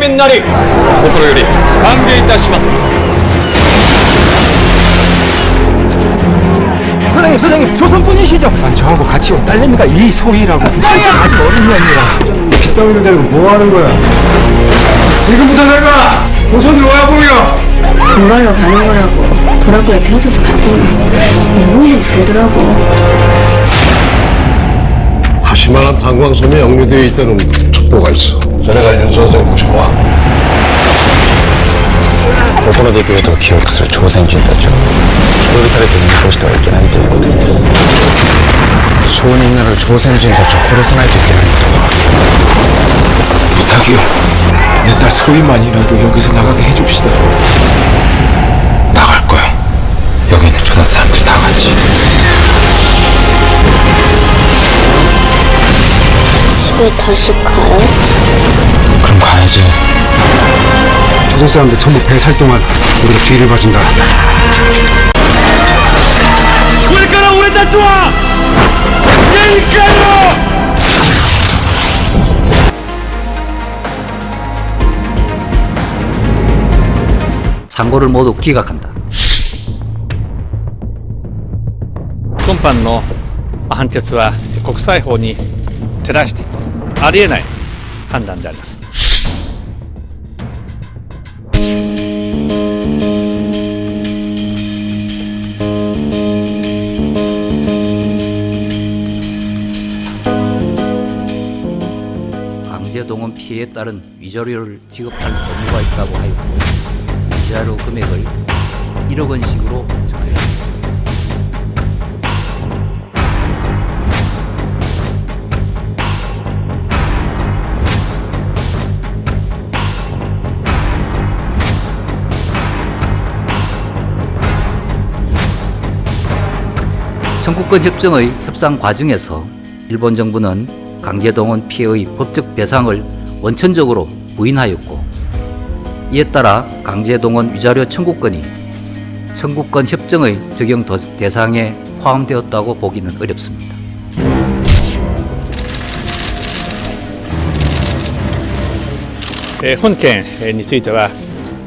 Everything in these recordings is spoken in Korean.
県民なり心より歓迎いたします。 사장님, 조선분이시죠? 저하고 같이 온 딸내미가 이소희라고. 한참 아직 어린 년이라. 핏덩이를 데리고 뭐 하는 거야? 지금부터 내가 조선으로 와보려. 정말로 가는 거라고 도라구에 태워져서 갔더니 몸이 부르더라고. 하시만한 탄광섬에 역류되어 있다는 첩보가 있어. 자네가 윤 선생 모셔와. この出来事を記憶する朝鮮人たちを一人たりと見残してはいけないということです。証人なる朝鮮人たちを殺さないといけないことは 부탁이요. 내 딸 소희만이라도 여기서 나가게 해줍시다. 나갈 거야. 여기 있는 조선 사람들 다 같이. 집에 다시 가요? 그럼 가야지. 조선 사람들 전부 배 살 동안 우리가 뒤를 봐준다. これから俺たちは家に帰ろう。 상고를 모두 기각한다. 今般の判決は国際法に照らしてありえない判断であります。 강제동원 피해에 따른 위자료를 지급할 의무가 있다고 하였고 위자료 금액을 1억 원씩으로 정하였습니다. 청구권 협정의 협상 과정에서 일본 정부는 강제동원 피해의 법적 배상을 원천적으로 부인하였고 이에 따라 강제동원 위자료 청구권이 청구권 협정의 적용 대상에 포함되었다고 보기는 어렵습니다. 本件については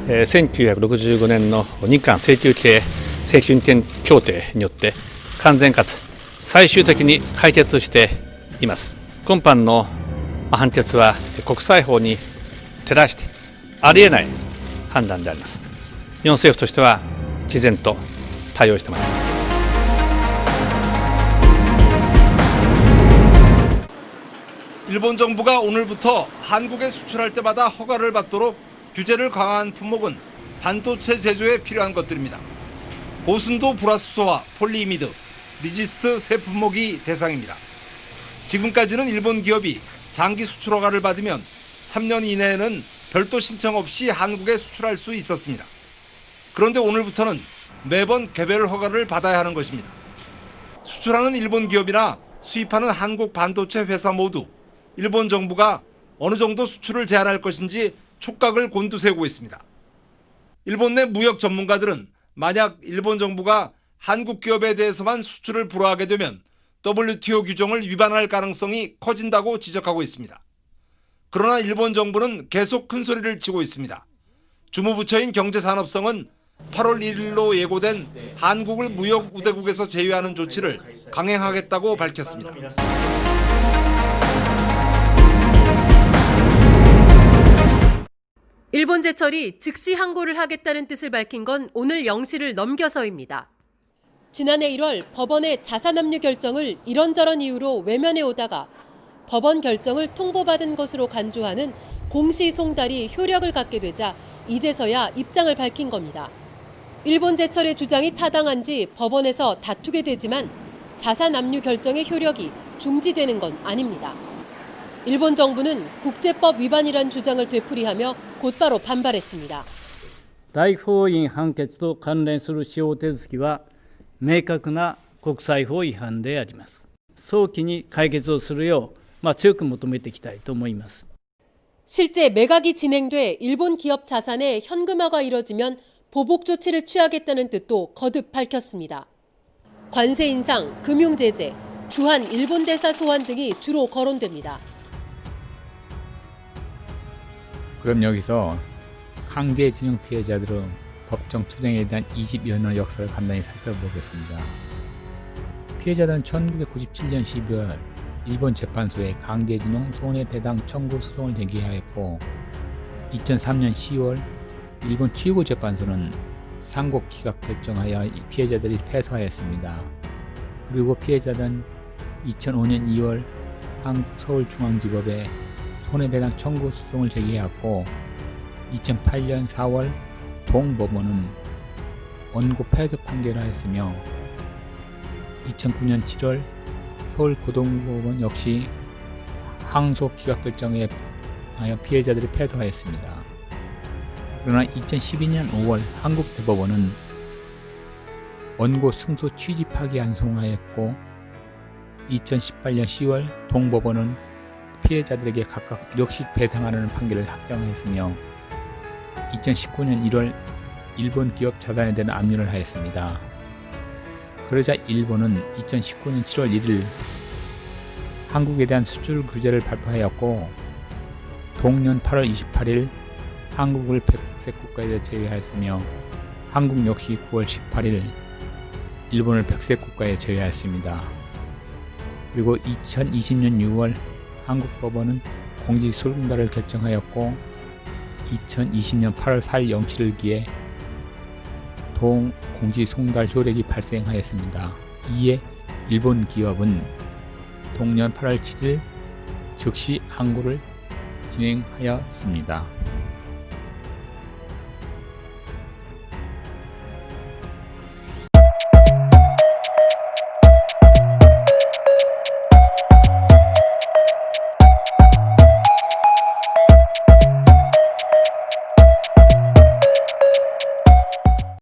1965年の日韓請求権協定によって完全かつ最終的に解決しています。今般の判決は国際法に照らしてありえない判断であります。日本政府としては毅然と対応してまいります。 일본 정부가 오늘부터 한국에 수출할 때마다 허가를 받도록 규제를 강화한 품목은 반도체 제조에 필요한 것들입니다. 고순도 불화수소와 폴리이미드, 리지스트 세 품목이 대상입니다. 지금까지는 일본 기업이 장기 수출 허가를 받으면 3년 이내에는 별도 신청 없이 한국에 수출할 수 있었습니다. 그런데 오늘부터는 매번 개별 허가를 받아야 하는 것입니다. 수출하는 일본 기업이나 수입하는 한국 반도체 회사 모두 일본 정부가 어느 정도 수출을 제한할 것인지 촉각을 곤두세우고 있습니다. 일본 내 무역 전문가들은 만약 일본 정부가 한국 기업에 대해서만 수출을 불허하게 되면 WTO 규정을 위반할 가능성이 커진다고 지적하고 있습니다. 그러나 일본 정부는 계속 큰 소리를 치고 있습니다. 주무부처인 경제산업성은 8월 1일로 예고된 한국을 무역 우대국에서 제외하는 조치를 강행하겠다고 밝혔습니다. 일본 제철이 즉시 항고를 하겠다는 뜻을 밝힌 건 오늘 0시를 넘겨서입니다. 지난해 1월 법원의 자산압류 결정을 이런저런 이유로 외면해 오다가 법원 결정을 통보받은 것으로 간주하는 공시송달이 효력을 갖게 되자 이제서야 입장을 밝힌 겁니다. 일본 제철의 주장이 타당한지 법원에서 다투게 되지만 자산압류 결정의 효력이 중지되는 건 아닙니다. 일본 정부는 국제법 위반이란 주장을 되풀이하며 곧바로 반발했습니다. 大法院判決と関連する司法手続きは明確な国際法違反であります。早期に解決をするよう強く求めていきたいと思います。 실제 매각이 진행돼 일본 기업 자산의 현금화가 이뤄지면 보복 조치를 취하겠다는 뜻도 거듭 밝혔습니다. 관세 인상, 금융 제재, 주한 일본 대사 소환 등이 주로 거론됩니다. 그럼 여기서 강제징용 피해자들의 법정 투쟁에 대한 20여 년의 역사를 간단히 살펴보겠습니다. 피해자들은 1997년 12월 일본 재판소에 강제징용 손해배상 청구 소송을 제기하였고 2003년 10월 일본 최고재판소는 상고 기각 결정하여 피해자들이 패소하였습니다. 그리고 피해자들은 2005년 2월 서울중앙지법에 손해배상 청구 소송을 제기하였고 2008년 4월 동법원은 원고 패소 판결을 하였으며 2009년 7월 서울고등법원 역시 항소 기각 결정에 하여 피해자들이 패소하였습니다. 그러나 2012년 5월 한국대법원은 원고 승소 취지 파기 소송하였고 2018년 10월 동법원은 피해자들에게 각각 1억씩 배상하라는 판결을 확정하였으며 2019년 1월 일본 기업 자산에 대한 압류를 하였습니다. 그러자 일본은 2019년 7월 1일 한국에 대한 수출 규제를 발표하였고 동년 8월 28일 한국을 백색 국가에 제외하였으며 한국 역시 9월 18일 일본을 백색 국가에 제외하였습니다. 그리고 2020년 6월 한국 법원은 공직소송가를 결정하였고 2020년 8월 4일 영치를 기해 공직송달 효력이 발생하였습니다. 이에 일본 기업은 동년 8월 7일 즉시 항고를 진행하였습니다.